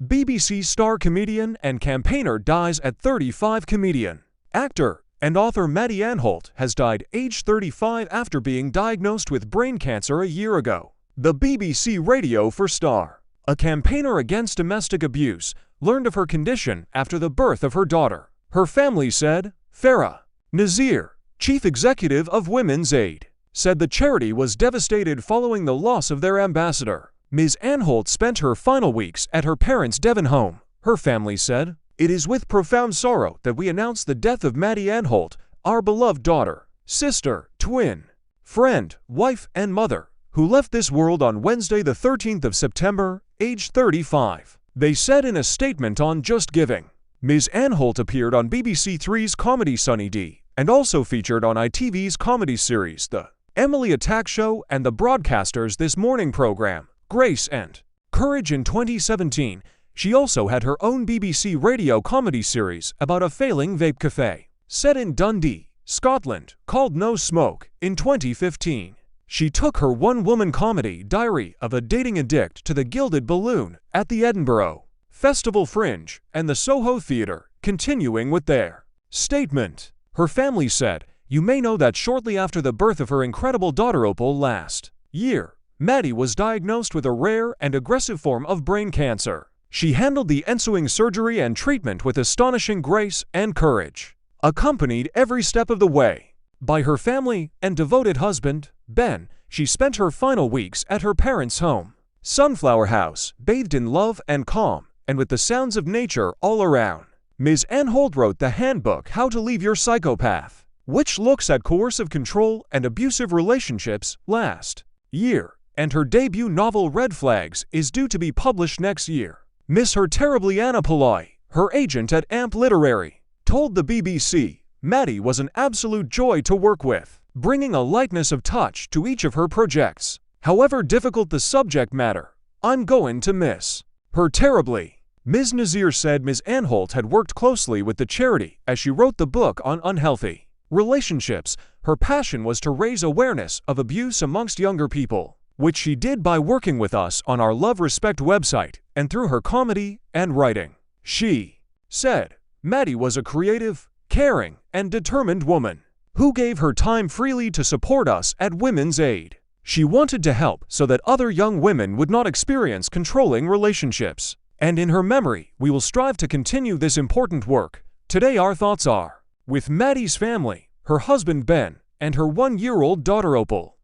BBC star comedian and campaigner dies at 35. Comedian, actor, and author Maddy Anholt has died aged 35 after being diagnosed with brain cancer a year ago. The BBC Radio 4 star, a campaigner against domestic abuse, learned of her condition after the birth of her daughter. Her family said. Farah Nazir, chief executive of Women's Aid, said the charity was devastated following the loss of their ambassador. Ms. Anholt spent her final weeks at her parents' Devon home. Her family said, "It is with profound sorrow that we announce the death of Maddy Anholt, our beloved daughter, sister, twin, friend, wife, and mother, who left this world on Wednesday the 13th of September, aged 35, they said in a statement on Just Giving. Ms. Anholt appeared on BBC Three's comedy Sunny D and also featured on ITV's comedy series The Emily Attack Show and the broadcaster's This Morning program, Grace and Courage in 2017. She also had her own BBC radio comedy series about a failing vape cafe, set in Dundee, Scotland, called No Smoke, in 2015. She took her one-woman comedy Diary of a Dating Addict to the Gilded Balloon at the Edinburgh Festival Fringe and the Soho Theatre, continuing with their statement. Her family said, "You may know that shortly after the birth of her incredible daughter Opal last year, Maddy was diagnosed with a rare and aggressive form of brain cancer. She handled the ensuing surgery and treatment with astonishing grace and courage, accompanied every step of the way by her family and devoted husband, Ben. She spent her final weeks at her parents' home, Sunflower House, bathed in love and calm, and with the sounds of nature all around." Ms. Anholt wrote the handbook How to Leave Your Psychopath, which looks at coercive control and abusive relationships, last year, and her debut novel Red Flags is due to be published next year. Miss her terribly. Anna Pillai, her agent at AMP Literary, told the BBC, "Maddy was an absolute joy to work with, bringing a lightness of touch to each of her projects. However difficult the subject matter, I'm going to miss her terribly." Ms. Nazir said Ms. Anholt had worked closely with the charity as she wrote the book on unhealthy relationships. Her passion was to raise awareness of abuse amongst younger people, which she did by working with us on our Love Respect website and through her comedy and writing. She said, "Maddy was a creative, caring, and determined woman who gave her time freely to support us at Women's Aid. She wanted to help so that other young women would not experience controlling relationships. And in her memory, we will strive to continue this important work." Today our thoughts are with Maddy's family, her husband Ben, and her 1-year-old daughter Opal.